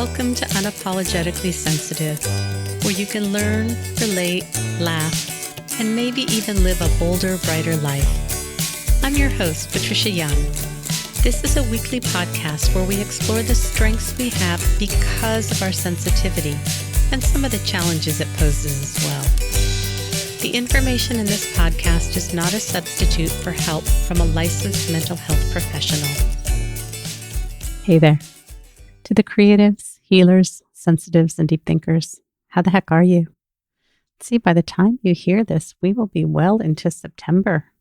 Welcome to Unapologetically Sensitive, where you can learn, relate, laugh, and maybe even live a bolder, brighter life. I'm your host, Patricia Young. This is a weekly podcast where we explore the strengths we have because of our sensitivity and some of the challenges it poses as well. The information in this podcast is not a substitute for help from a licensed mental health professional. Hey there. To the creatives, healers, sensitives, and deep thinkers, how the heck are you? See, by the time you hear this, we will be well into September.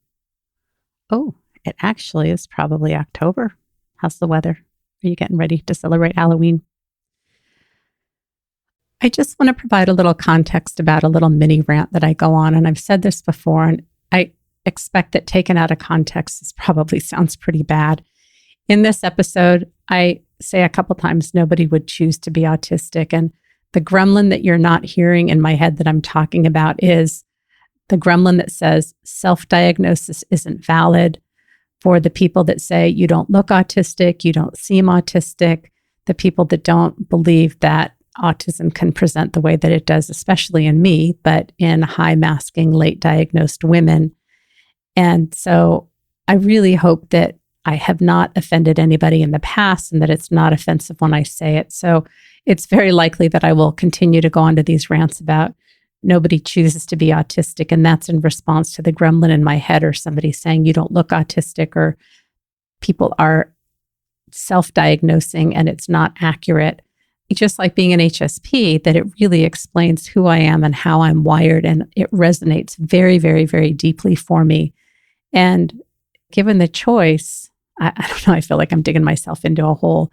Oh, it actually is probably October. How's the weather? Are you getting ready to celebrate Halloween? I just want to provide a little context about a little mini rant that I go on, and I've said this before, and I expect that taken out of context, this probably sounds pretty bad. In this episode, I say a couple times nobody would choose to be autistic, and the gremlin that you're not hearing in my head that I'm talking about is the gremlin that says self-diagnosis isn't valid. For the people that say you don't look autistic, you don't seem autistic, the people that don't believe that autism can present the way that it does, especially in me, but in high masking, late diagnosed women. And so I really hope that I have not offended anybody in the past and that it's not offensive when I say it. So it's very likely that I will continue to go on to these rants about nobody chooses to be autistic. And that's in response to the gremlin in my head or somebody saying you don't look autistic, or people are self-diagnosing and it's not accurate. Just like being an HSP, that it really explains who I am and how I'm wired. And it resonates very, very, very deeply for me. And given the choice, I don't know, I feel like I'm digging myself into a hole.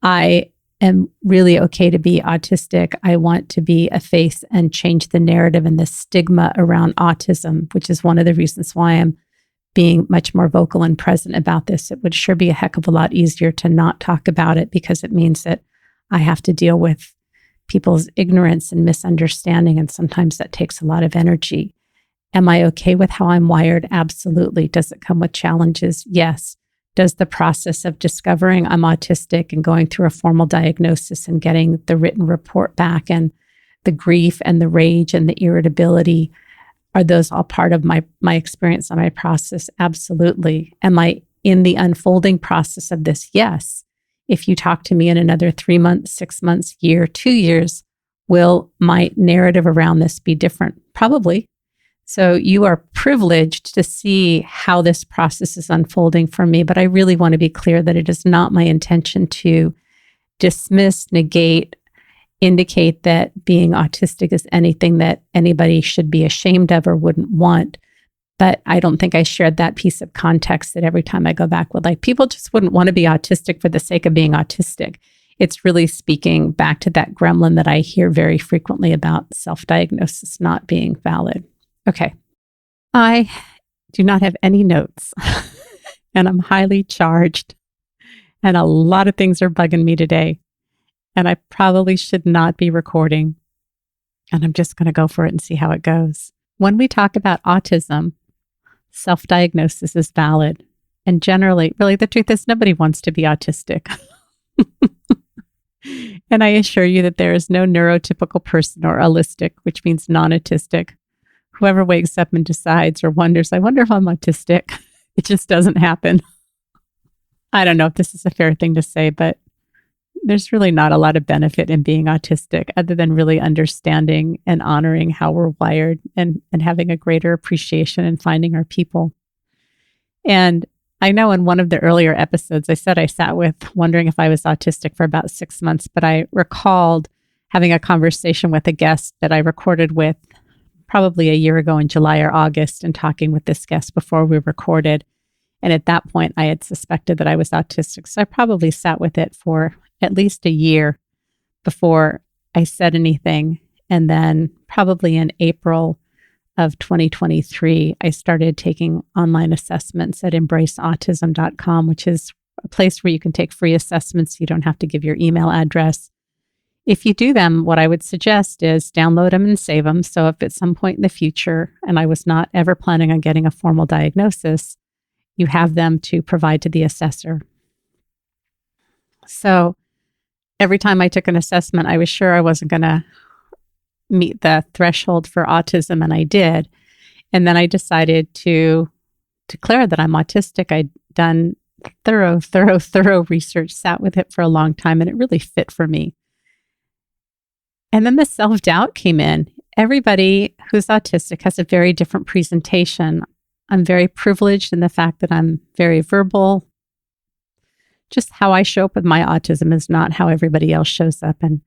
I am really okay to be autistic. I want to be a face and change the narrative and the stigma around autism, which is one of the reasons why I'm being much more vocal and present about this. It would sure be a heck of a lot easier to not talk about it, because it means that I have to deal with people's ignorance and misunderstanding, and sometimes that takes a lot of energy. Am I okay with how I'm wired? Absolutely. Does it come with challenges? Yes. Does the process of discovering I'm autistic and going through a formal diagnosis and getting the written report back and the grief and the rage and the irritability, are those all part of my experience and my process? Absolutely. Am I in the unfolding process of this? Yes. If you talk to me in another 3 months, 6 months, year, 2 years, will my narrative around this be different? Probably. So you are privileged to see how this process is unfolding for me, but I really want to be clear that it is not my intention to dismiss, negate, indicate that being autistic is anything that anybody should be ashamed of or wouldn't want. But I don't think I shared that piece of context that every time I go back with, like, people just wouldn't want to be autistic for the sake of being autistic. It's really speaking back to that gremlin that I hear very frequently about self-diagnosis not being valid. Okay, I do not have any notes and I'm highly charged and a lot of things are bugging me today, and I probably should not be recording, and I'm just going to go for it and see how it goes. When we talk about autism, self-diagnosis is valid, and generally, really the truth is nobody wants to be autistic. And I assure you that there is no neurotypical person or allistic, which means non-autistic. Whoever wakes up and decides or wonders, I wonder if I'm autistic. It just doesn't happen. I don't know if this is a fair thing to say, but there's really not a lot of benefit in being autistic other than really understanding and honoring how we're wired and having a greater appreciation and finding our people. And I know in one of the earlier episodes, I said I sat with wondering if I was autistic for about 6 months, but I recalled having a conversation with a guest that I recorded with probably a year ago in July or August, and talking with this guest before we recorded. And at that point, I had suspected that I was autistic. So I probably sat with it for at least a year before I said anything. And then probably in April of 2023, I started taking online assessments at embraceautism.com, which is a place where you can take free assessments. You don't have to give your email address. If you do them, what I would suggest is download them and save them. So if at some point in the future, and I was not ever planning on getting a formal diagnosis, you have them to provide to the assessor. So every time I took an assessment, I was sure I wasn't going to meet the threshold for autism, and I did. And then I decided to declare that I'm autistic. I'd done thorough research, sat with it for a long time, and it really fit for me. And then the self-doubt came in. Everybody who's autistic has a very different presentation. I'm very privileged in the fact that I'm very verbal. Just how I show up with my autism is not how everybody else shows up. And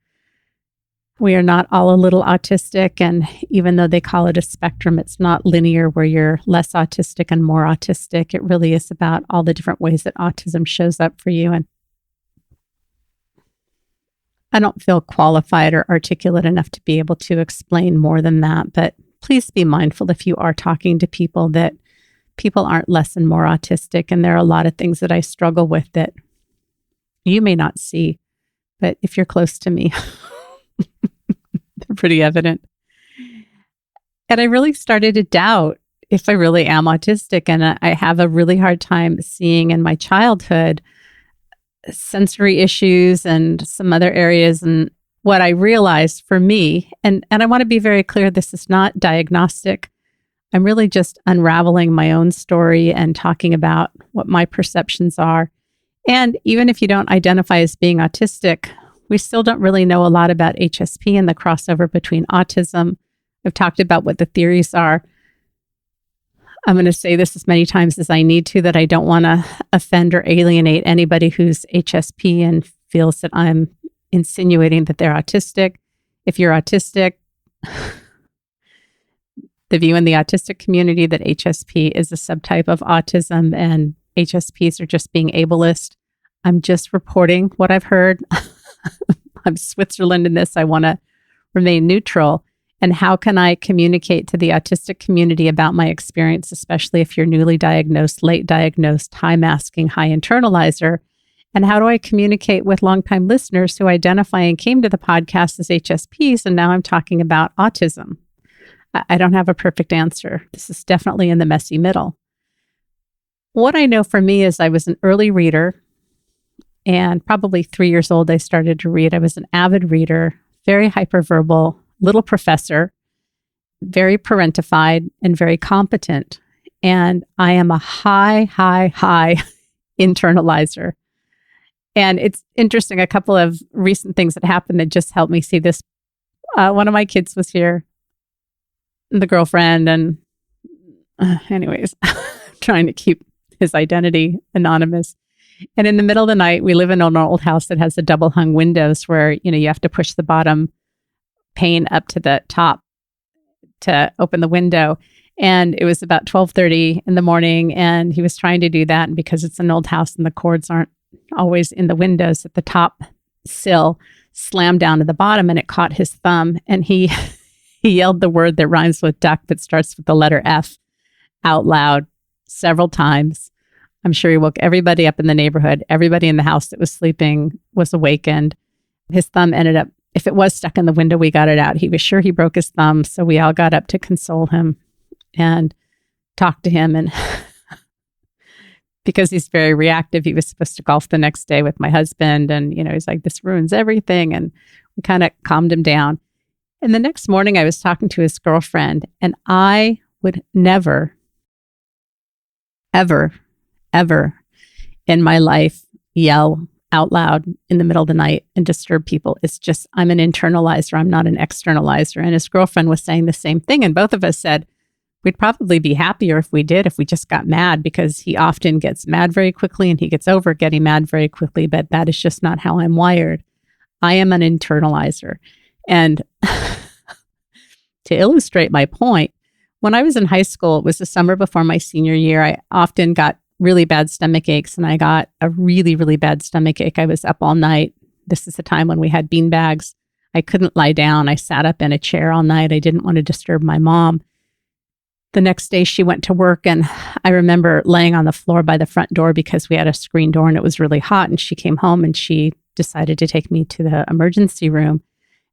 we are not all a little autistic. And even though they call it a spectrum, it's not linear where you're less autistic and more autistic. It really is about all the different ways that autism shows up for you. And I don't feel qualified or articulate enough to be able to explain more than that. But please be mindful if you are talking to people that people aren't less and more autistic. And there are a lot of things that I struggle with that you may not see, but if you're close to me, they're pretty evident. And I really started to doubt if I really am autistic. And I have a really hard time seeing in my childhood sensory issues and some other areas. And what I realized for me, and I want to be very clear, this is not diagnostic. I'm really just unraveling my own story and talking about what my perceptions are. And even if you don't identify as being autistic, we still don't really know a lot about HSP and the crossover between autism. I've talked about what the theories are. I'm going to say this as many times as I need to, that I don't want to offend or alienate anybody who's HSP and feels that I'm insinuating that they're autistic. If you're autistic, the view in the autistic community that HSP is a subtype of autism and HSPs are just being ableist. I'm just reporting what I've heard. I'm Switzerland in this. I want to remain neutral. And how can I communicate to the autistic community about my experience, especially if you're newly diagnosed, late diagnosed, high masking, high internalizer? And how do I communicate with longtime listeners who identify and came to the podcast as HSPs, and now I'm talking about autism? I don't have a perfect answer. This is definitely in the messy middle. What I know for me is I was an early reader, and probably 3 years old, I started to read. I was an avid reader, very hyperverbal, little professor, very parentified, and very competent. And I am a high internalizer. And it's interesting, a couple of recent things that happened that just helped me see this. One of my kids was here, the girlfriend, and anyways, trying to keep his identity anonymous. And in the middle of the night, we live in an old house that has the double hung windows where, you have to push the bottom pane up to the top to open the window. And it was about 12:30 in the morning, and he was trying to do that. And because it's an old house and the cords aren't always in the windows at the top sill, slammed down to the bottom, and it caught his thumb. And he yelled the word that rhymes with duck but starts with the letter F out loud several times. I'm sure he woke everybody up in the neighborhood. Everybody in the house that was sleeping was awakened. His thumb ended up, if it was stuck in the window, we got it out. He was sure he broke his thumb. So we all got up to console him and talk to him. And because he's very reactive, he was supposed to golf the next day with my husband. And, he's like, this ruins everything. And we kind of calmed him down. And the next morning I was talking to his girlfriend, and I would never, ever in my life yell out loud in the middle of the night and disturb people. It's just, I'm an internalizer. I'm not an externalizer. And his girlfriend was saying the same thing. And both of us said, we'd probably be happier if we did, if we just got mad, because he often gets mad very quickly and he gets over getting mad very quickly. But that is just not how I'm wired. I am an internalizer. And to illustrate my point, when I was in high school, it was the summer before my senior year, I often got really bad stomach aches, and I got a really, really bad stomach ache. I was up all night. This is the time when we had bean bags. I couldn't lie down. I sat up in a chair all night. I didn't want to disturb my mom. The next day she went to work, and I remember laying on the floor by the front door because we had a screen door and it was really hot. And she came home and she decided to take me to the emergency room.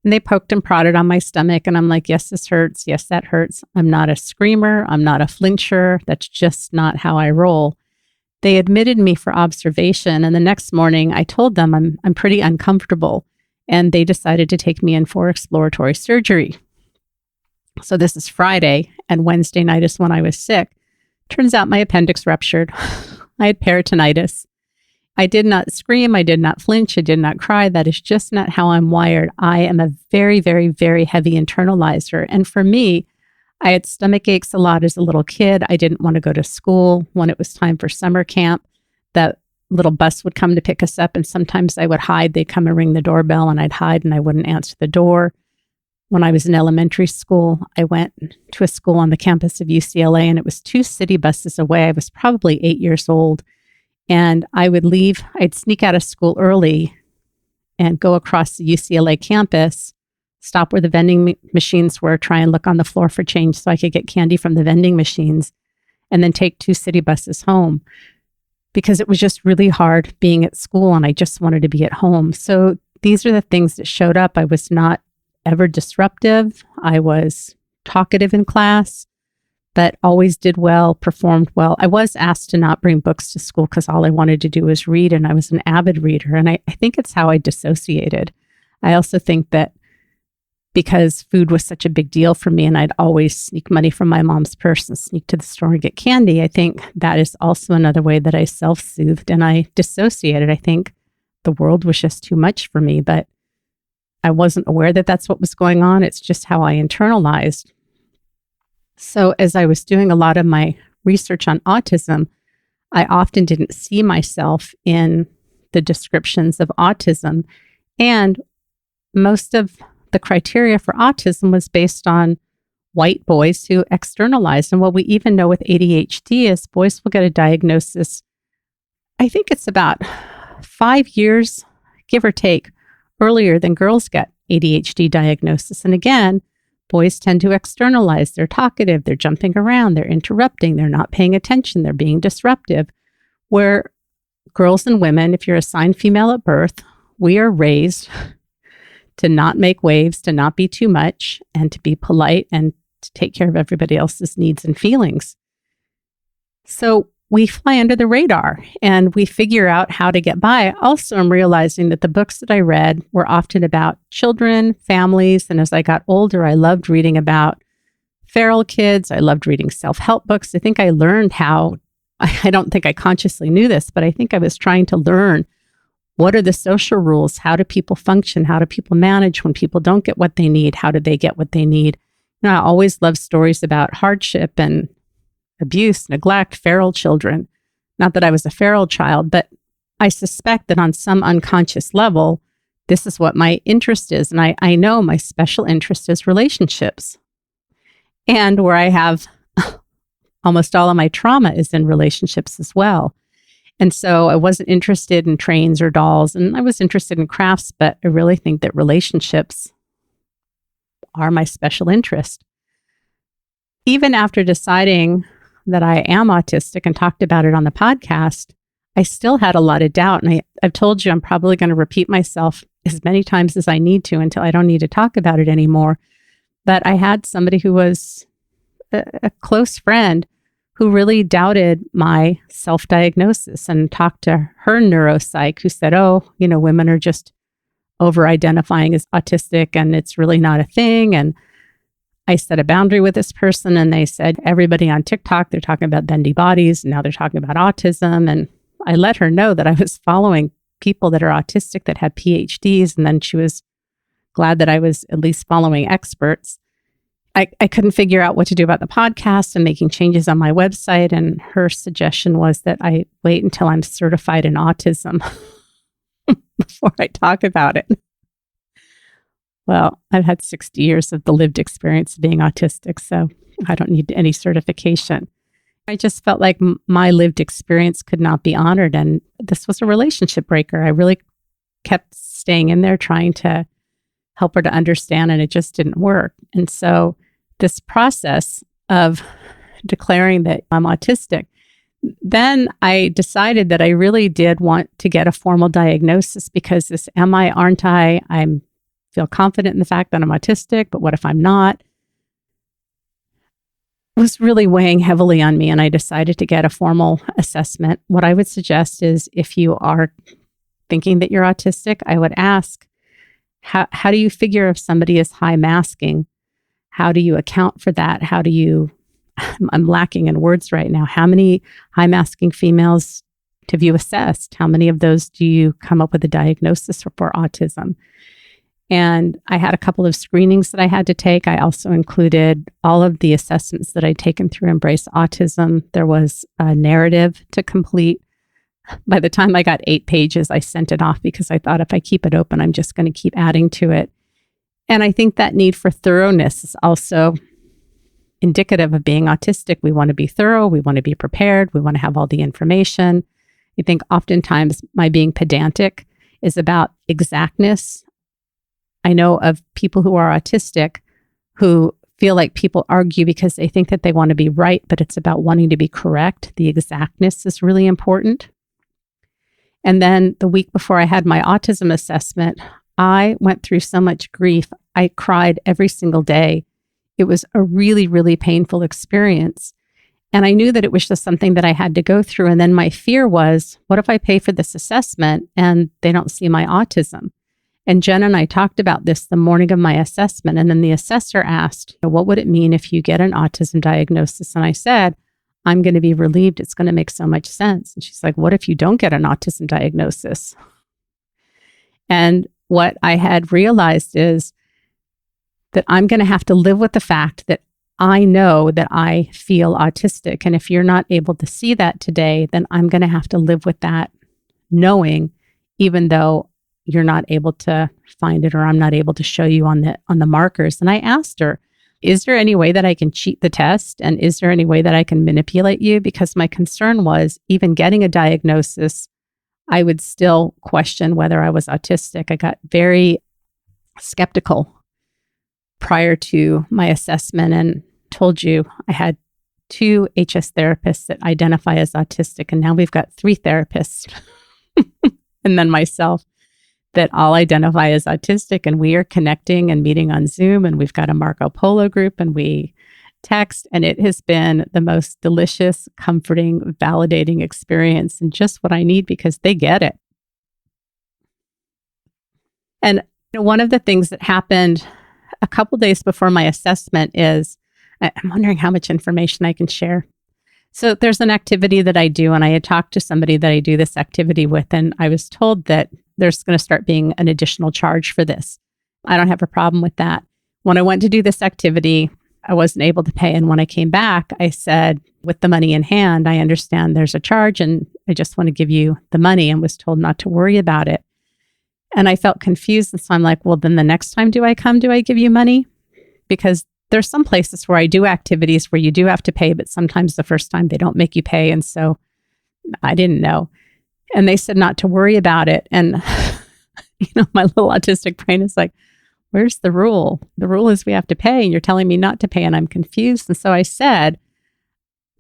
And they poked and prodded on my stomach. And I'm like, yes, this hurts. Yes, that hurts. I'm not a screamer. I'm not a flincher. That's just not how I roll. They admitted me for observation, and the next morning I told them I'm pretty uncomfortable, and they decided to take me in for exploratory surgery. So this is Friday, and Wednesday night is when I was sick. Turns out my appendix ruptured. I had peritonitis. I did not scream. I did not flinch. I did not cry. That is just not how I'm wired. I am a very, very, very heavy internalizer. And for me, I had stomach aches a lot as a little kid. I didn't want to go to school when it was time for summer camp. That little bus would come to pick us up, and sometimes I would hide. They'd come and ring the doorbell, and I'd hide, and I wouldn't answer the door. When I was in elementary school, I went to a school on the campus of UCLA, and it was 2 city buses away. I was probably 8 years old. And I would leave, I'd sneak out of school early and go across the UCLA campus, stop where the vending machines were, try and look on the floor for change so I could get candy from the vending machines, and then take 2 city buses home because it was just really hard being at school and I just wanted to be at home. So these are the things that showed up. I was not ever disruptive. I was talkative in class, but always did well, performed well. I was asked to not bring books to school because all I wanted to do was read, and I was an avid reader. And I think it's how I dissociated. I also think that because food was such a big deal for me, and I'd always sneak money from my mom's purse and sneak to the store and get candy, I think that is also another way that I self-soothed and I dissociated. I think the world was just too much for me, but I wasn't aware that that's what was going on. It's just how I internalized. So as I was doing a lot of my research on autism, I often didn't see myself in the descriptions of autism. And most of the criteria for autism was based on white boys who externalized. And what we even know with ADHD is boys will get a diagnosis, I think it's about 5 years, give or take, earlier than girls get ADHD diagnosis. And again, boys tend to externalize. They're talkative, they're jumping around, they're interrupting, they're not paying attention, they're being disruptive. Where girls and women, if you're assigned female at birth, we are raised to not make waves, to not be too much, and to be polite and to take care of everybody else's needs and feelings. So we fly under the radar and we figure out how to get by. Also, I'm realizing that the books that I read were often about children, families. And as I got older, I loved reading about feral kids. I loved reading self-help books. I think I learned how, I don't think I consciously knew this, but I think I was trying to learn what are the social rules? How do people function? How do people manage when people don't get what they need? How do they get what they need? You know, I always love stories about hardship and abuse, neglect, feral children. Not that I was a feral child, but I suspect that on some unconscious level, this is what my interest is. And I know my special interest is relationships. And where I have almost all of my trauma is in relationships as well. And so I wasn't interested in trains or dolls, and I was interested in crafts, but I really think that relationships are my special interest. Even after deciding that I am autistic and talked about it on the podcast, I still had a lot of doubt. And I've told you I'm probably going to repeat myself as many times as I need to until I don't need to talk about it anymore. But I had somebody who was a close friend who really doubted my self-diagnosis and talked to her neuropsych who said, oh, you know, women are just over-identifying as autistic and it's really not a thing. And I set a boundary with this person and they said, everybody on TikTok, they're talking about bendy bodies. And now they're talking about autism. And I let her know that I was following people that are autistic that had PhDs. And then she was glad that I was at least following experts. I couldn't figure out what to do about the podcast and making changes on my website. And her suggestion was that I wait until I'm certified in autism before I talk about it. Well, I've had 60 years of the lived experience of being autistic, so I don't need any certification. I just felt like my lived experience could not be honored. And this was a relationship breaker. I really kept staying in there trying to help her to understand, and it just didn't work. And so this process of declaring that I'm autistic, then I decided that I really did want to get a formal diagnosis because this am I, aren't I feel confident in the fact that I'm autistic, but what if I'm not? was really weighing heavily on me, and I decided to get a formal assessment. What I would suggest is if you are thinking that you're autistic, I would ask, how do you figure if somebody is high masking? How do you account for that? I'm lacking in words right now. How many high masking females have you assessed? How many of those do you come up with a diagnosis for autism? And I had a couple of screenings that I had to take. I also included all of the assessments that I'd taken through Embrace Autism. There was a narrative to complete. By the time I got 8 pages, I sent it off because I thought if I keep it open, I'm just going to keep adding to it. And I think that need for thoroughness is also indicative of being autistic. We want to be thorough. We want to be prepared. We want to have all the information. I think oftentimes my being pedantic is about exactness. I know of people who are autistic who feel like people argue because they think that they want to be right, but it's about wanting to be correct. The exactness is really important. And then the week before I had my autism assessment, I went through so much grief. I cried every single day. It was a really, really painful experience. And I knew that it was just something that I had to go through. And then my fear was, what if I pay for this assessment and they don't see my autism? And Jen and I talked about this the morning of my assessment. And then the assessor asked, what would it mean if you get an autism diagnosis? And I said, I'm going to be relieved. It's going to make so much sense. And she's like, what if you don't get an autism diagnosis? And what I had realized is that I'm going to have to live with the fact that I know that I feel autistic. And if you're not able to see that today, then I'm going to have to live with that knowing, even though you're not able to find it or I'm not able to show you on the markers. And I asked her, is there any way that I can cheat the test? And is there any way that I can manipulate you? Because my concern was even getting a diagnosis, I would still question whether I was autistic. I got very skeptical prior to my assessment and told you I had 2 HS therapists that identify as autistic. And now we've got 3 therapists and then myself that all identify as autistic, and we are connecting and meeting on Zoom, and we've got a Marco Polo group and we text, and it has been the most delicious, comforting, validating experience and just what I need because they get it. And one of the things that happened a couple days before my assessment is, I'm wondering how much information I can share. So there's an activity that I do, and I had talked to somebody that I do this activity with, and I was told that there's going to start being an additional charge for this. I don't have a problem with that. When I went to do this activity, I wasn't able to pay. And when I came back, I said, with the money in hand, I understand there's a charge and I just want to give you the money, and was told not to worry about it. And I felt confused. And so I'm like, well, then the next time do I give you money? Because there's some places where I do activities where you do have to pay, but sometimes the first time they don't make you pay. And so I didn't know. And they said not to worry about it. And, my little autistic brain is like, where's the rule? The rule is we have to pay, and you're telling me not to pay, and I'm confused. And so I said,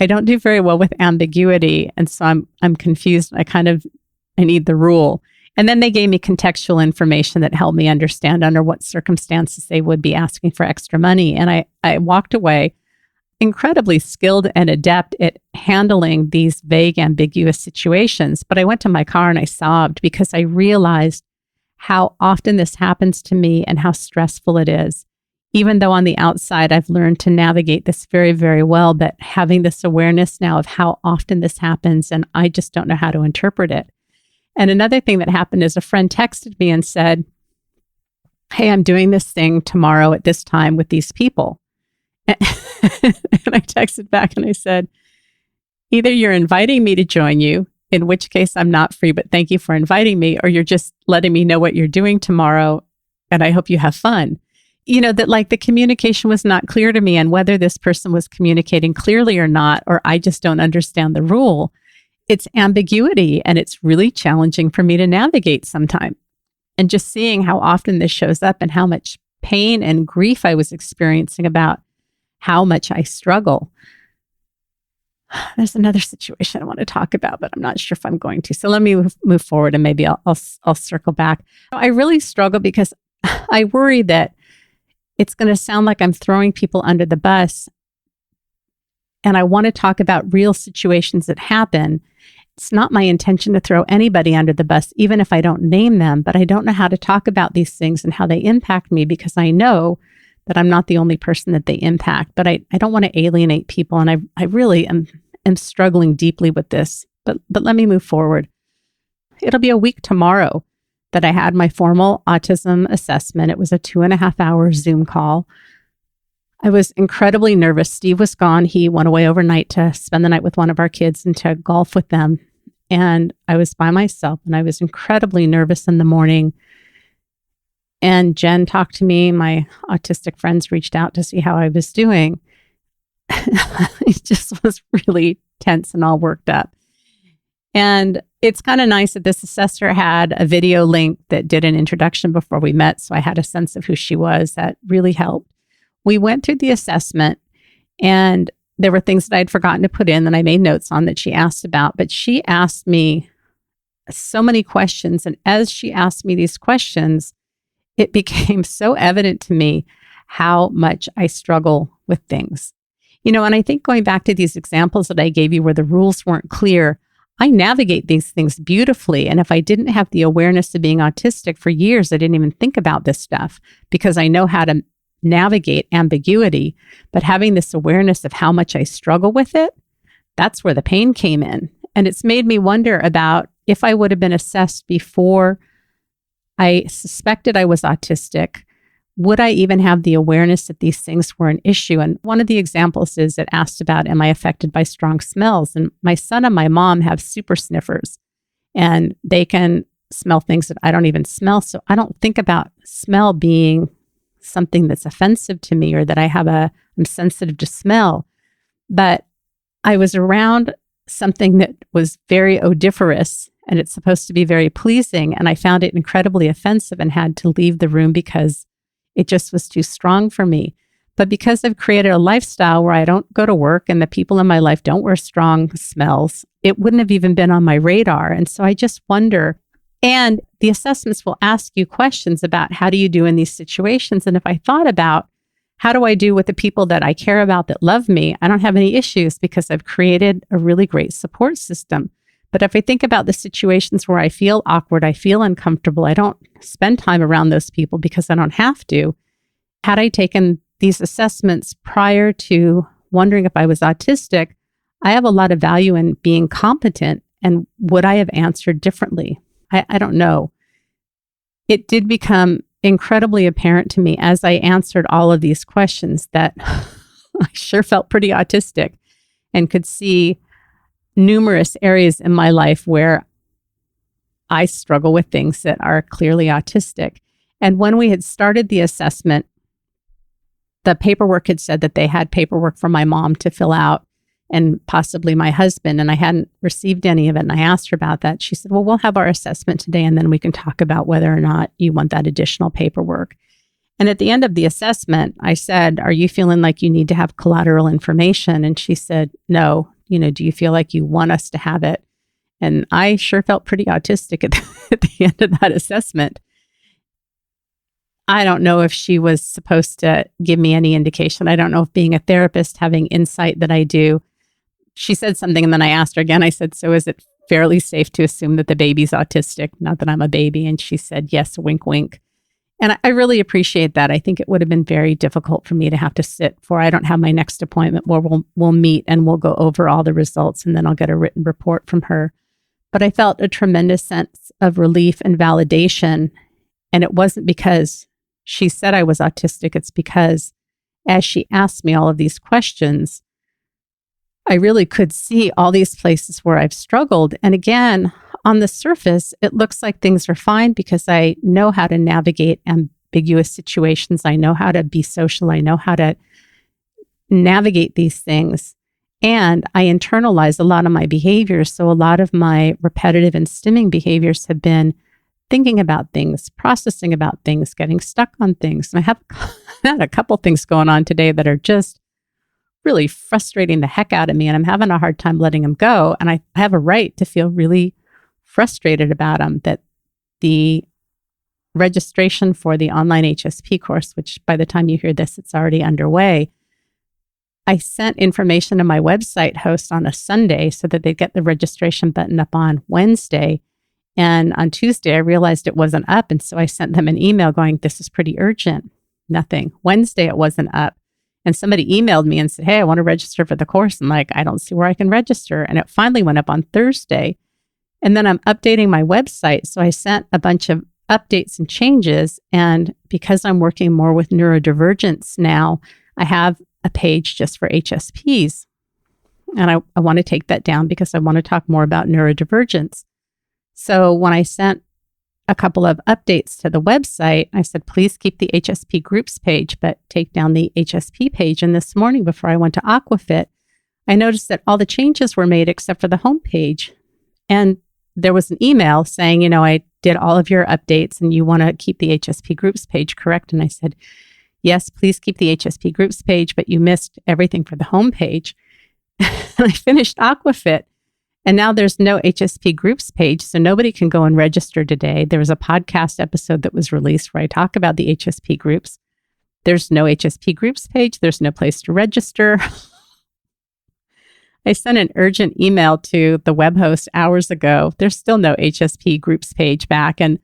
I don't do very well with ambiguity. And so I'm confused. I need the rule. And then they gave me contextual information that helped me understand under what circumstances they would be asking for extra money. And I walked away incredibly skilled and adept at handling these vague, ambiguous situations. But I went to my car and I sobbed because I realized how often this happens to me and how stressful it is. Even though on the outside, I've learned to navigate this very, very well, but having this awareness now of how often this happens, and I just don't know how to interpret it. And another thing that happened is a friend texted me and said, hey, I'm doing this thing tomorrow at this time with these people. And I texted back and I said, either you're inviting me to join you, in which case I'm not free, but thank you for inviting me, or you're just letting me know what you're doing tomorrow, and I hope you have fun. That like the communication was not clear to me, and whether this person was communicating clearly or not, or I just don't understand the rule. It's ambiguity, and it's really challenging for me to navigate sometimes. And just seeing how often this shows up and how much pain and grief I was experiencing about how much I struggle. There's another situation I want to talk about, but I'm not sure if I'm going to. So let me move forward, and maybe I'll circle back. I really struggle because I worry that it's going to sound like I'm throwing people under the bus. and I want to talk about real situations that happen. It's not my intention to throw anybody under the bus, even if I don't name them, but I don't know how to talk about these things and how they impact me, because I know that I'm not the only person that they impact. But I don't want to alienate people, and I really am struggling deeply with this. But let me move forward. It'll be a week tomorrow that I had my formal autism assessment. It was a 2.5-hour Zoom call. I was incredibly nervous. Steve was gone. He went away overnight to spend the night with one of our kids and to golf with them. And I was by myself, and I was incredibly nervous in the morning. And Jen talked to me. My autistic friends reached out to see how I was doing. It just was really tense and all worked up. And it's kind of nice that this assessor had a video link that did an introduction before we met. So I had a sense of who she was. That really helped. We went through the assessment, and there were things that I'd forgotten to put in that I made notes on that she asked about. But she asked me so many questions. And as she asked me these questions, it became so evident to me how much I struggle with things. And I think going back to these examples that I gave you where the rules weren't clear, I navigate these things beautifully. And if I didn't have the awareness of being autistic for years, I didn't even think about this stuff because I know how to navigate ambiguity. But having this awareness of how much I struggle with it, that's where the pain came in. And it's made me wonder about if I would have been assessed before I suspected I was autistic, would I even have the awareness that these things were an issue? And one of the examples is it asked about, am I affected by strong smells? And my son and my mom have super sniffers, and they can smell things that I don't even smell. So I don't think about smell being something that's offensive to me, or that I'm sensitive to smell. But I was around something that was very odoriferous, and it's supposed to be very pleasing. And I found it incredibly offensive and had to leave the room because it just was too strong for me. But because I've created a lifestyle where I don't go to work and the people in my life don't wear strong smells, it wouldn't have even been on my radar. And so I just wonder, and the assessments will ask you questions about how do you do in these situations? And if I thought about how do I do with the people that I care about that love me, I don't have any issues because I've created a really great support system. But if I think about the situations where I feel awkward, I feel uncomfortable, I don't spend time around those people because I don't have to. Had I taken these assessments prior to wondering if I was autistic, I have a lot of value in being competent. And would I have answered differently? I don't know. It did become incredibly apparent to me as I answered all of these questions that I sure felt pretty autistic and could see numerous areas in my life where I struggle with things that are clearly autistic. And when we had started the assessment, the paperwork had said that they had paperwork for my mom to fill out and possibly my husband, and I hadn't received any of it. And I asked her about that. She said, well, we'll have our assessment today, and then we can talk about whether or not you want that additional paperwork. And at the end of the assessment, I said, are you feeling like you need to have collateral information? And she said, no. Do you feel like you want us to have it? And I sure felt pretty autistic at the end of that assessment. I don't know if she was supposed to give me any indication. I don't know if being a therapist, having insight that I do. She said something, and then I asked her again. I said, so is it fairly safe to assume that the baby's autistic? Not that I'm a baby. And she said, yes, wink, wink. And I really appreciate that. I think it would have been very difficult for me to have to sit for. I don't have my next appointment where we'll meet and we'll go over all the results, and then I'll get a written report from her. But I felt a tremendous sense of relief and validation. And it wasn't because she said I was autistic. It's because as she asked me all of these questions, I really could see all these places where I've struggled. And again, on the surface, it looks like things are fine because I know how to navigate ambiguous situations. I know how to be social. I know how to navigate these things. And I internalize a lot of my behaviors. So a lot of my repetitive and stimming behaviors have been thinking about things, processing about things, getting stuck on things. And I have had a couple things going on today that are just really frustrating the heck out of me. And I'm having a hard time letting them go. And I have a right to feel really frustrated about them, that the registration for the online HSP course, which by the time you hear this, it's already underway. I sent information to my website host on a Sunday so that they'd get the registration button up on Wednesday. And on Tuesday, I realized it wasn't up. And so I sent them an email going, this is pretty urgent. Nothing. Wednesday, it wasn't up. And somebody emailed me and said, hey, I want to register for the course. I'm like, I don't see where I can register. And it finally went up on Thursday. And then I'm updating my website. So I sent a bunch of updates and changes. And because I'm working more with neurodivergence now, I have a page just for HSPs. And I want to take that down because I want to talk more about neurodivergence. So when I sent a couple of updates to the website, I said, please keep the HSP groups page, but take down the HSP page. And this morning before I went to Aquafit, I noticed that all the changes were made except for the homepage. And there was an email saying, I did all of your updates and you want to keep the HSP groups page correct. And I said, yes, please keep the HSP groups page, but you missed everything for the homepage. And I finished Aquafit. And now there's no HSP groups page, so nobody can go and register today. There was a podcast episode that was released where I talk about the HSP groups. There's no HSP groups page. There's no place to register. I sent an urgent email to the web host hours ago. There's still no HSP groups page back. And,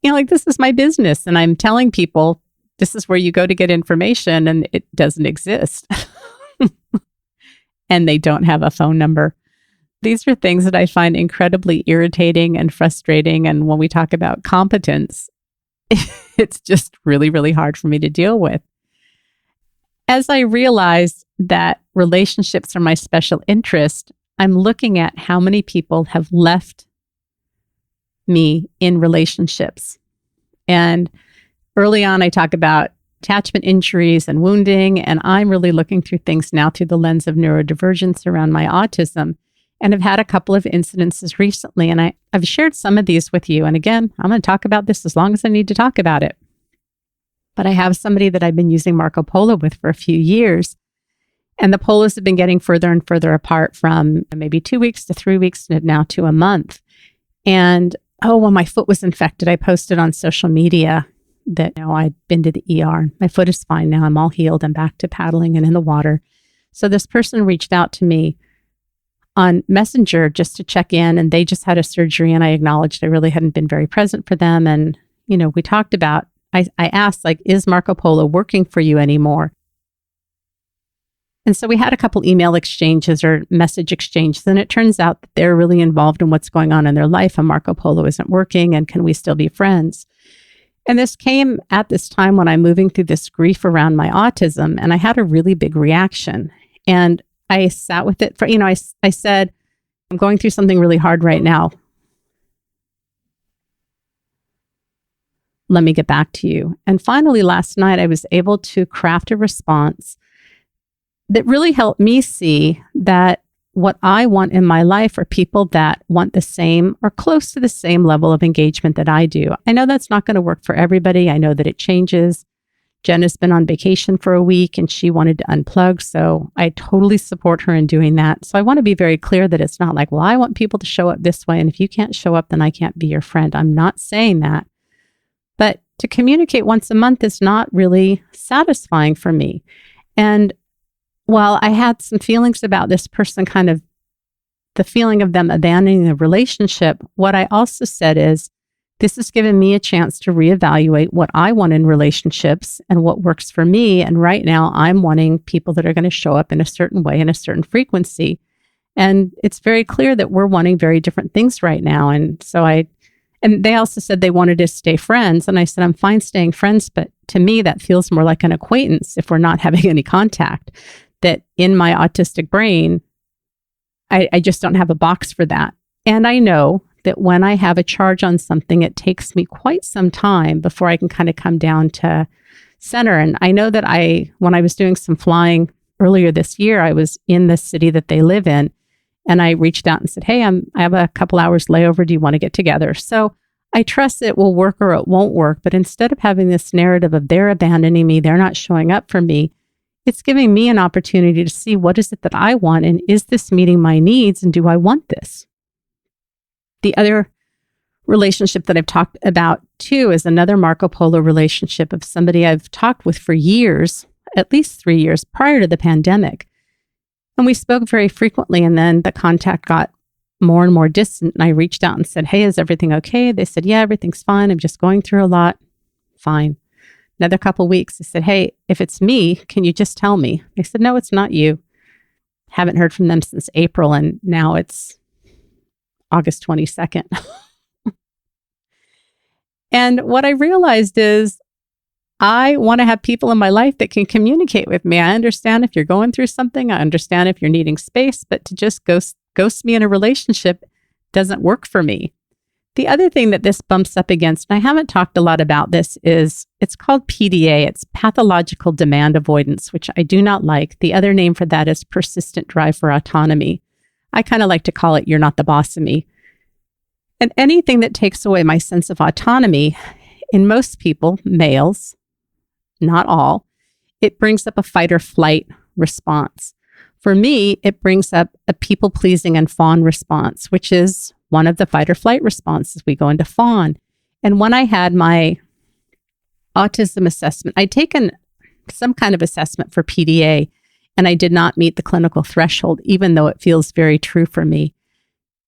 this is my business. And I'm telling people, this is where you go to get information, and it doesn't exist. And they don't have a phone number. These are things that I find incredibly irritating and frustrating. And when we talk about competence, it's just really, really hard for me to deal with. As I realized that relationships are my special interest, I'm looking at how many people have left me in relationships. And early on, I talk about attachment injuries and wounding, and I'm really looking through things now through the lens of neurodivergence around my autism. And I've had a couple of incidences recently, and I've shared some of these with you. And again, I'm going to talk about this as long as I need to talk about it. But I have somebody that I've been using Marco Polo with for a few years, and the polos have been getting further and further apart from maybe 2 weeks to 3 weeks to now to a month. And when my foot was infected, I posted on social media that I'd been to the ER. My foot is fine now. I'm all healed. I'm back to paddling and in the water. So this person reached out to me on Messenger just to check in, and they just had a surgery, and I acknowledged I really hadn't been very present for them. And, we talked about, I asked, is Marco Polo working for you anymore? And so we had a couple email exchanges or message exchanges, and it turns out that they're really involved in what's going on in their life, and Marco Polo isn't working, and can we still be friends? And this came at this time when I'm moving through this grief around my autism, and I had a really big reaction. And I sat with it for, I said, I'm going through something really hard right now. Let me get back to you. And finally, last night, I was able to craft a response that really helped me see that what I want in my life are people that want the same or close to the same level of engagement that I do. I know that's not going to work for everybody. I know that it changes. Jen has been on vacation for a week and she wanted to unplug. So I totally support her in doing that. So I want to be very clear that it's not like, well, I want people to show up this way. And if you can't show up, then I can't be your friend. I'm not saying that. But to communicate once a month is not really satisfying for me. And while I had some feelings about this person, kind of the feeling of them abandoning the relationship, what I also said is, this has given me a chance to reevaluate what I want in relationships and what works for me. And right now I'm wanting people that are going to show up in a certain way, in a certain frequency. And it's very clear that we're wanting very different things right now. And so and they also said they wanted to stay friends. And I said, I'm fine staying friends, but to me, that feels more like an acquaintance if we're not having any contact. That in my autistic brain, I just don't have a box for that. And I know that when I have a charge on something, it takes me quite some time before I can kind of come down to center. And I know that when I was doing some flying earlier this year, I was in the city that they live in, and I reached out and said, hey, I have a couple hours layover. Do you want to get together? So I trust it will work or it won't work. But instead of having this narrative of they're abandoning me, they're not showing up for me, it's giving me an opportunity to see what is it that I want, and is this meeting my needs, and do I want this? The other relationship that I've talked about too is another Marco Polo relationship of somebody I've talked with for years at least 3 years prior to the pandemic. And we spoke very frequently, and then the contact got more and more distant. And I reached out and said, hey, is everything okay? They said, yeah, everything's fine. I'm just going through a lot. Fine. Another couple of weeks, I said, hey, if it's me, can you just tell me? They said, no, it's not you. Haven't heard from them since April, and now it's August 22nd. And what I realized is I want to have people in my life that can communicate with me. I understand if you're going through something. I understand if you're needing space, but to just ghost me in a relationship doesn't work for me. The other thing that this bumps up against, and I haven't talked a lot about this, is it's called PDA. It's pathological demand avoidance, which I do not like. The other name for that is persistent drive for autonomy. I kind of like to call it, you're not the boss of me. And anything that takes away my sense of autonomy, in most people, males, not all, it brings up a fight or flight response. For me, it brings up a people-pleasing and fawn response, which is one of the fight or flight responses. We go into fawn. And when I had my autism assessment, I'd taken some kind of assessment for PDA, and I did not meet the clinical threshold, even though it feels very true for me.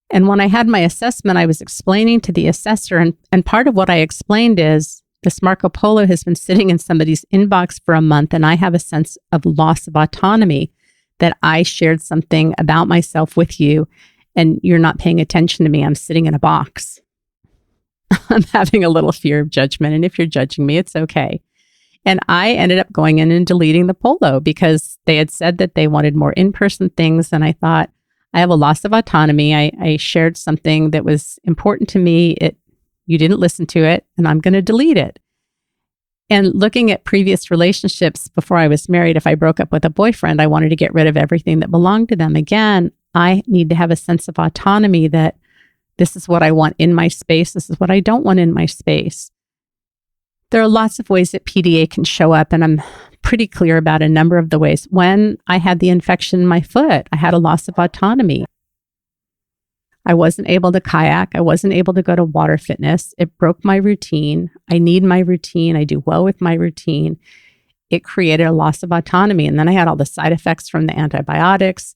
And when I had my assessment, I was explaining to the assessor, and part of what I explained is, this Marco Polo has been sitting in somebody's inbox for a month, and I have a sense of loss of autonomy that I shared something about myself with you, and you're not paying attention to me. I'm sitting in a box. I'm having a little fear of judgment, and if you're judging me, it's okay. And I ended up going in and deleting the polo because they had said that they wanted more in-person things, and I thought, I have a loss of autonomy. I shared something that was important to me. You didn't listen to it, and I'm going to delete it. And looking at previous relationships before I was married, if I broke up with a boyfriend, I wanted to get rid of everything that belonged to them. Again, I need to have a sense of autonomy that this is what I want in my space. This is what I don't want in my space. There are lots of ways that PDA can show up, and I'm pretty clear about a number of the ways. When I had the infection in my foot, I had a loss of autonomy. I wasn't able to kayak. I wasn't able to go to water fitness. It broke my routine. I need my routine. I do well with my routine. It created a loss of autonomy. And then I had all the side effects from the antibiotics,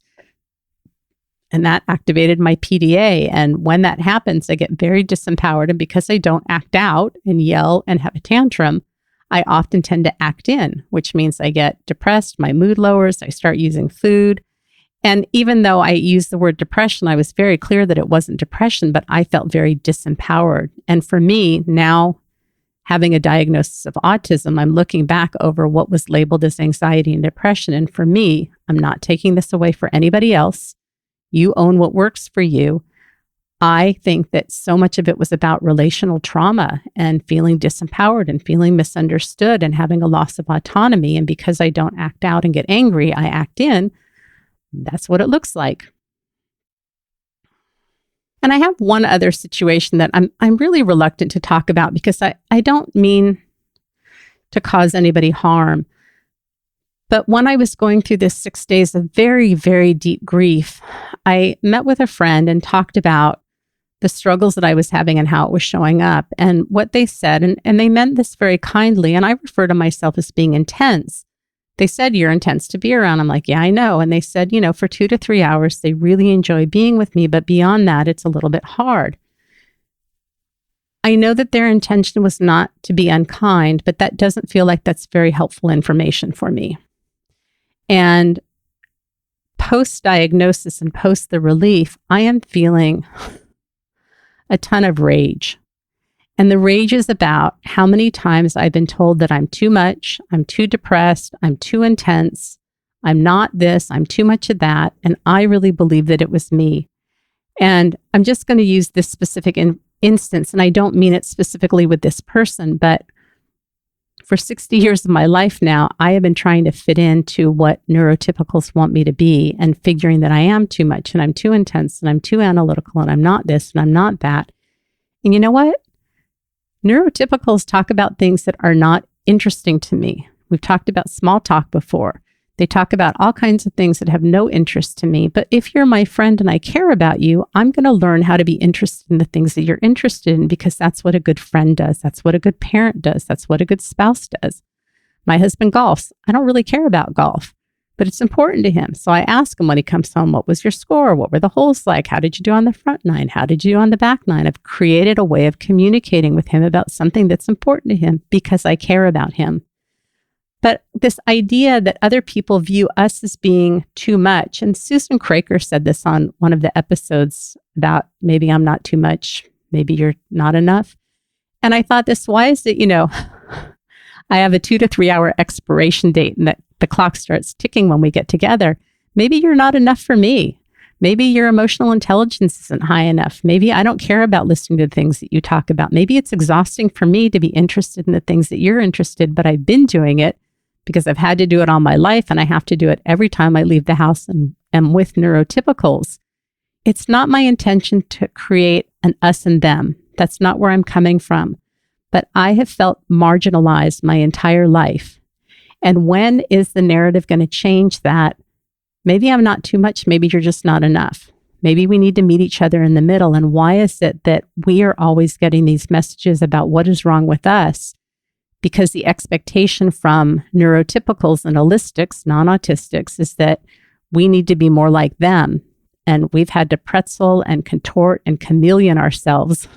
and that activated my PDA. And when that happens, I get very disempowered. And because I don't act out and yell and have a tantrum, I often tend to act in, which means I get depressed, my mood lowers, I start using food. And even though I used the word depression, I was very clear that it wasn't depression, but I felt very disempowered. And for me, now having a diagnosis of autism, I'm looking back over what was labeled as anxiety and depression. And for me, I'm not taking this away for anybody else. You own what works for you. I think that so much of it was about relational trauma and feeling disempowered and feeling misunderstood and having a loss of autonomy. And because I don't act out and get angry, I act in. That's what it looks like. And I have one other situation that I'm really reluctant to talk about because I don't mean to cause anybody harm. But when I was going through this 6 days of very, very deep grief, I met with a friend and talked about the struggles that I was having and how it was showing up. And what they said, and they meant this very kindly, and I refer to myself as being intense. They said, you're intense to be around. I'm like, yeah, I know. And they said, for 2 to 3 hours, they really enjoy being with me. But beyond that, it's a little bit hard. I know that their intention was not to be unkind, but that doesn't feel like that's very helpful information for me. And post-diagnosis and post the relief, I am feeling a ton of rage. And the rage is about how many times I've been told that I'm too much, I'm too depressed, I'm too intense, I'm not this, I'm too much of that. And I really believe that it was me. And I'm just going to use this specific instance, and I don't mean it specifically with this person, but for 60 years of my life now, I have been trying to fit into what neurotypicals want me to be and figuring that I am too much and I'm too intense and I'm too analytical and I'm not this and I'm not that. And you know what? Neurotypicals talk about things that are not interesting to me. We've talked about small talk before. They talk about all kinds of things that have no interest to me. But if you're my friend and I care about you, I'm going to learn how to be interested in the things that you're interested in because that's what a good friend does. That's what a good parent does. That's what a good spouse does. My husband golfs. I don't really care about golf, but it's important to him. So I ask him when he comes home, what was your score? What were the holes like? How did you do on the front nine? How did you do on the back nine? I've created a way of communicating with him about something that's important to him because I care about him. But this idea that other people view us as being too much, and Susan Craker said this on one of the episodes about maybe I'm not too much, maybe you're not enough. And I thought this, why is it, I have a 2 to 3 hour expiration date and that the clock starts ticking when we get together. Maybe you're not enough for me. Maybe your emotional intelligence isn't high enough. Maybe I don't care about listening to the things that you talk about. Maybe it's exhausting for me to be interested in the things that you're interested, but I've been doing it because I've had to do it all my life and I have to do it every time I leave the house and am with neurotypicals. It's not my intention to create an us and them. That's not where I'm coming from. But I have felt marginalized my entire life. And when is the narrative going to change that? Maybe I'm not too much. Maybe you're just not enough. Maybe we need to meet each other in the middle. And why is it that we are always getting these messages about what is wrong with us? Because the expectation from neurotypicals and holistics, non-autistics, is that we need to be more like them. And we've had to pretzel and contort and chameleon ourselves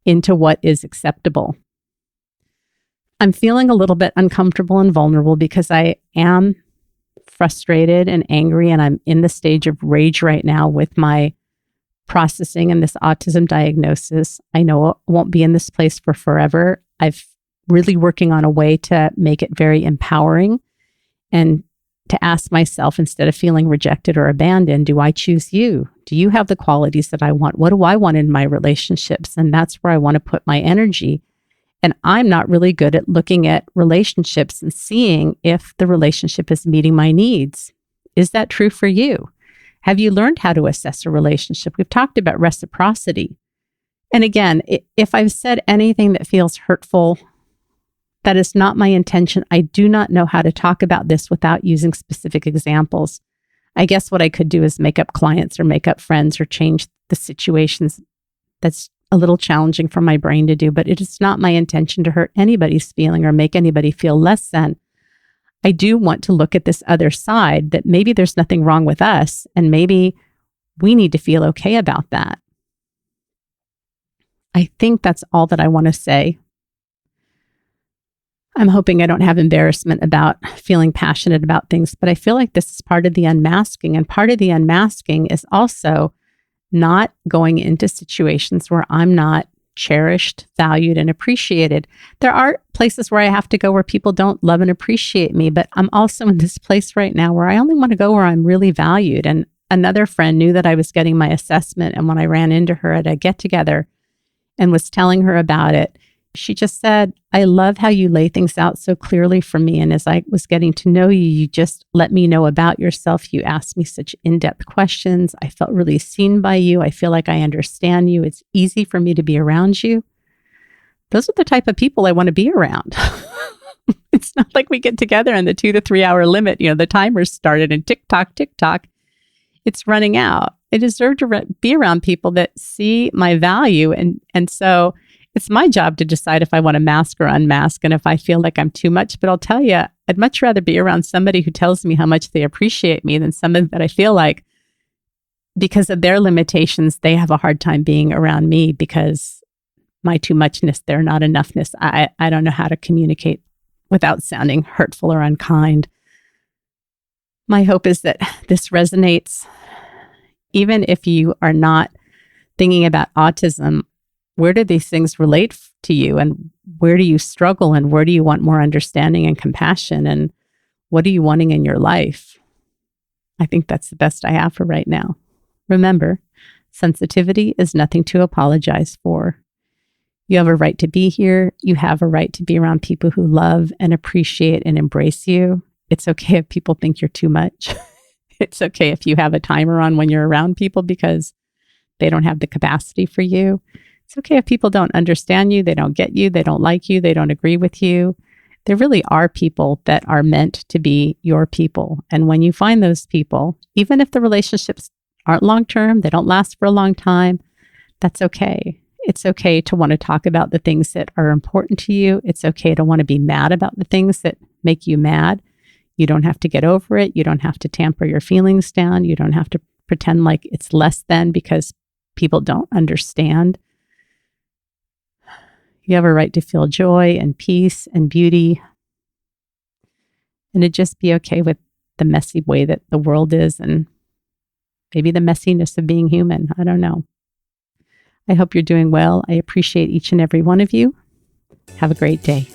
into what is acceptable. I'm feeling a little bit uncomfortable and vulnerable because I am frustrated and angry, and I'm in the stage of rage right now with my processing and this autism diagnosis. I know I won't be in this place for forever. I've really working on a way to make it very empowering and to ask myself, instead of feeling rejected or abandoned, do I choose you? Do you have the qualities that I want? What do I want in my relationships? And that's where I want to put my energy. And I'm not really good at looking at relationships and seeing if the relationship is meeting my needs. Is that true for you? Have you learned how to assess a relationship? We've talked about reciprocity. And again, if I've said anything that feels hurtful, that is not my intention. I do not know how to talk about this without using specific examples. I guess what I could do is make up clients or make up friends or change the situations. That's a little challenging for my brain to do, but it is not my intention to hurt anybody's feeling or make anybody feel less than. I do want to look at this other side, that maybe there's nothing wrong with us and maybe we need to feel okay about that. I think that's all that I want to say. I'm hoping I don't have embarrassment about feeling passionate about things, but I feel like this is part of the unmasking. And part of the unmasking is also not going into situations where I'm not cherished, valued, and appreciated. There are places where I have to go where people don't love and appreciate me, but I'm also in this place right now where I only want to go where I'm really valued. And another friend knew that I was getting my assessment. And when I ran into her at a get-together and was telling her about it, she just said, I love how you lay things out so clearly for me. And as I was getting to know you, you just let me know about yourself. You asked me such in-depth questions. I felt really seen by you. I feel like I understand you. It's easy for me to be around you. Those are the type of people I want to be around. It's not like we get together and the 2 to 3 hour limit, the timer's started and tick tock, it's running out. I deserve to be around people that see my value. And so it's my job to decide if I want to mask or unmask and if I feel like I'm too much. But I'll tell you, I'd much rather be around somebody who tells me how much they appreciate me than somebody that I feel like, because of their limitations, they have a hard time being around me because my too muchness, their not enoughness. I don't know how to communicate without sounding hurtful or unkind. My hope is that this resonates. Even if you are not thinking about autism, where do these things relate to you, and where do you struggle, and where do you want more understanding and compassion, and what are you wanting in your life? I think that's the best I have for right now. Remember, sensitivity is nothing to apologize for. You have a right to be here. You have a right to be around people who love and appreciate and embrace you. It's okay if people think you're too much. It's okay if you have a timer on when you're around people because they don't have the capacity for you. It's okay if people don't understand you, they don't get you, they don't like you, they don't agree with you. There really are people that are meant to be your people. And when you find those people, even if the relationships aren't long-term, they don't last for a long time, that's okay. It's okay to want to talk about the things that are important to you. It's okay to want to be mad about the things that make you mad. You don't have to get over it. You don't have to tamper your feelings down. You don't have to pretend like it's less than because people don't understand. You have a right to feel joy and peace and beauty, and to just be okay with the messy way that the world is, and maybe the messiness of being human. I don't know. I hope you're doing well. I appreciate each and every one of you. Have a great day.